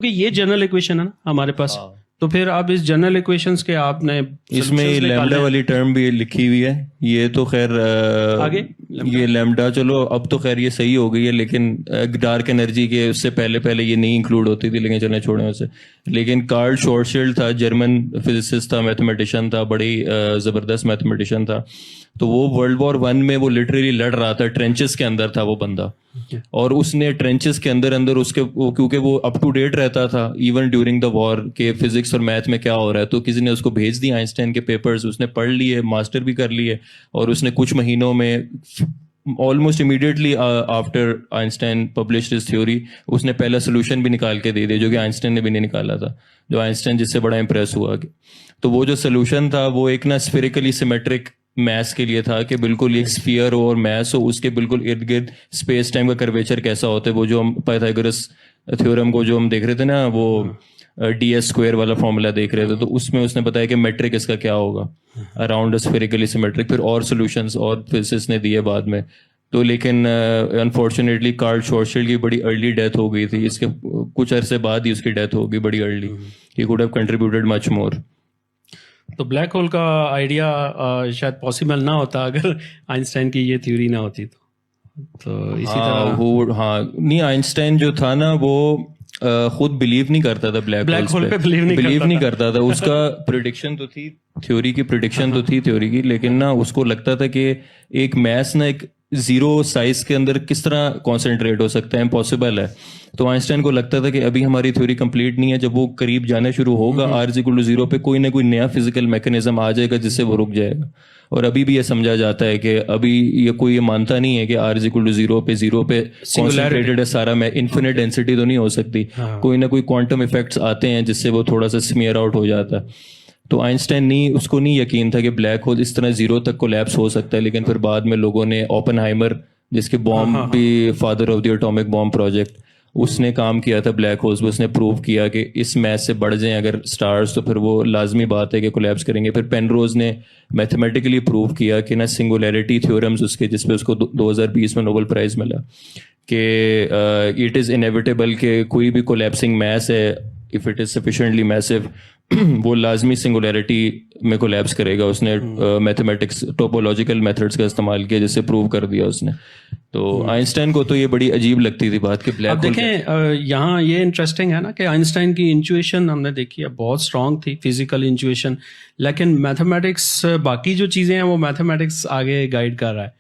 क्योंकि ये general equation है ना हमारे पास। हाँ। तो फिर अब इस जनरल इक्वेशंस के आपने इसमें ये लैम्डा वाली टर्म भी लिखी हुई है। ये तो खैर आगे ये लैम्डा चलो अब तो खैर ये सही हो गई है, लेकिन डार्क एनर्जी के उससे पहले पहले ये नहीं इंक्लूड होती थी, लेकिन चले छोड़े उसे। लेकिन कार्ल शॉर्टशील्ड था, जर्मन फिजिसिस्ट था, मैथमेटिशियन था, बड़ी ज़बरदस्त मैथमेटिशियन था। तो वो वर्ल्ड वॉर वन में वो लिटरली लड़ रहा था, ट्रेंचेस के अंदर था वो बंदा। और उसने ट्रेंचेस के अंदर अंदर उसके क्योंकि वो अप टू डेट रहता था इवन ड्यूरिंग द वॉर के फिजिक्स और मैथ में क्या हो रहा है, तो किसी ने उसको भेज दिया आइंस्टाइन के पेपर्स, उसने पढ़ लिए, मास्टर भी कर लिए, और उसने कुछ महीनों में almost immediately after Einstein published his theory उसने पहला सोल्यूशन भी निकाल के दे दिया, जो कि आइंस्टाइन ने भी नहीं निकाला था, जो आइंस्टाइन जिससे बड़ा इंप्रेस हुआ। तो वो जो सोल्यूशन था वो एक ना स्फेरिकली सिमेट्रिक मैथ्स के लिए था, कि बिल्कुल एक स्फीयर हो और मैथ्स हो, उसके बिल्कुल इर्द गिर्द स्पेस टाइम का कर्वेचर कैसा होता है, वो जो हम पाइथागोरस थ्योरम को जो हम देख रहे थे ना, वो ds² वाला फॉर्मूला देख रहे थे, तो उसमें उसने बताया कि मेट्रिक इसका क्या होगा अराउंड स्फेरिकली सिमेट्रिक। फिर और सॉल्यूशंस और फिजिसिस्ट ने दिए बाद में। तो लेकिन अनफॉर्चुनेटली कार्ल शॉर्टशील्ड की बड़ी अर्ली डेथ हो गई थी, इसके कुछ अरसे बाद ही उसकी डेथ हो गई बड़ी early. He could have contributed much more. तो ब्लैक होल का आइडिया शायद पॉसिबल ना होता अगर आइंस्टाइन की ये थ्योरी ना होती। तो इसी तरह वो नहीं, आइंस्टाइन जो था ना वो खुद बिलीव नहीं करता था ब्लैक होल पे, बिलीव नहीं करता था। उसका प्रिडिक्शन तो थी, थ्योरी की प्रिडिक्शन तो थी थ्योरी की, लेकिन ना उसको लगता था कि एक मैथ्स ना एक जीरो साइज के अंदर किस तरह कॉन्सेंट्रेट हो सकता है, इम्पॉसिबल है। तो आइंस्टाइन को लगता था कि अभी हमारी थ्योरी कंप्लीट नहीं है, जब वो करीब जाना शुरू होगा r=0 पे कोई ना कोई नया फिजिकल मैकेनिज्म आ जाएगा जिससे वो रुक जाएगा। और अभी भी ये समझा जाता है कि अभी ये कोई ये मानता नहीं है कि r=0 पे जीरो पे कॉन्सेंट्रेटेड है सारा, में इन्फिनिट डेंसिटी तो नहीं हो सकती। कोई ना कोई क्वांटम इफेक्ट्स आते हैं जिससे वो थोड़ा सा स्मीयर आउट हो जाता है। तो आइंस्टाइन नहीं, उसको नहीं यकीन था कि ब्लैक होल इस तरह जीरो तक कोलैप्स हो सकता है। लेकिन फिर बाद में लोगों ने ओपेनहाइमर, जिसके बॉम्ब भी father of the atomic bomb project, उसने काम किया था ब्लैक होल्स पे। उसने प्रूव किया कि इस मैथ से बढ़ जाएं अगर स्टार्स तो फिर वो लाजमी बात है कि कोलैप्स करेंगे। फिर पेनरोज ने मैथमेटिकली प्रूव किया कि ना सिंगुलैरिटी थ्योरम्स उसके, जिसपे उसको 2020 में नोबेल प्राइज मिला, कि इट इज़ इनएविटेबल कि कोई भी कोलैप्सिंग मैथ है, if it is sufficiently massive, वो लाजमी सिंगुलैरिटी में कोलैप्स करेगा। उसने मैथमेटिक्स टोपोलॉजिकल मेथड्स का इस्तेमाल किया, जिससे प्रूव कर दिया उसने। तो आइंस्टाइन को तो ये बड़ी अजीब लगती थी बात कि ब्लैक होल। देखें यहाँ ये इंटरेस्टिंग है ना कि आइंस्टाइन की इंट्यूशन हमने देखी है बहुत स्ट्रांग थी, फिजिकल इंट्यूशन, लेकिन मैथमेटिक्स बाकी जो चीज़ें हैं वो मैथमेटिक्स आगे गाइड कर रहा है।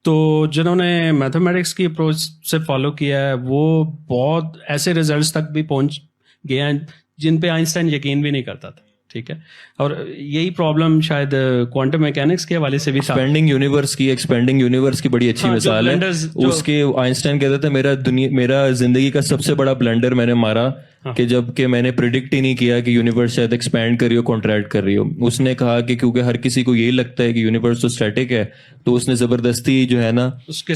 तो जिन्होंने मैथमेटिक्स की अप्रोच से फॉलो किया है वो बहुत ऐसे रिजल्ट्स तक भी पहुंच गए हैं जिन पे आइंस्टाइन यकीन भी नहीं करता था। ठीक है, और यही प्रॉब्लम शायद क्वांटम मैकेनिक्स के हवाले से भी था। एक्सपेंडिंग यूनिवर्स की बड़ी अच्छी मिसाल है। उसके आइंस्टाइन कहते थे मेरा जिंदगी का सबसे बड़ा ब्लंडर मैंने मारा कि जबकि मैंने प्रिडिक्ट ही नहीं किया कि यूनिवर्स शायद एक्सपैंड कर रही हो, कॉन्ट्रैक्ट कर रही हो। उसने कहा कि क्योंकि हर किसी को यही लगता है कि यूनिवर्स तो स्टैटिक है, तो उसने जबरदस्ती जो है ना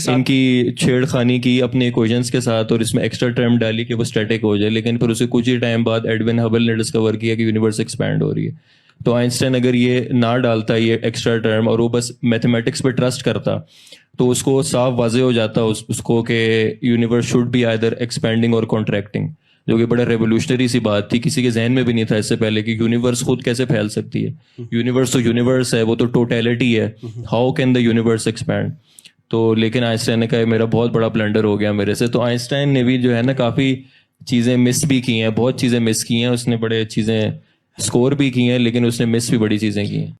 इनकी छेड़खानी की अपने इक्वेशंस के साथ, और इसमें एक्स्ट्रा टर्म डाली कि वो स्टैटिक हो जाए। लेकिन फिर उसे कुछ ही टाइम बाद एडविन हबल ने डिस्कवर किया कि यूनिवर्स एक्सपैंड हो रही है। तो आइंस्टाइन अगर ये ना डालता ये एक्स्ट्रा टर्म और वो बस मैथमेटिक्स पे ट्रस्ट करता, तो उसको साफ वाजे हो जाता उसको कि universe should be either expanding और कॉन्ट्रैक्टिंग, जो कि बड़ा रेवोल्यूशनरी सी बात थी। किसी के जहन में भी नहीं था इससे पहले कि यूनिवर्स खुद कैसे फैल सकती है। यूनिवर्स तो यूनिवर्स है, वो तो टोटलिटी है, how can the universe expand. तो लेकिन आइंस्टाइन ने कहा मेरा बहुत बड़ा ब्लंडर हो गया मेरे से। तो आइंस्टाइन ने भी जो है ना काफ़ी चीज़ें मिस भी की हैं, बहुत चीज़ें मिस की हैं उसने, बड़े चीज़ें स्कोर भी की हैं, लेकिन उसने मिस भी बड़ी चीज़ें की हैं।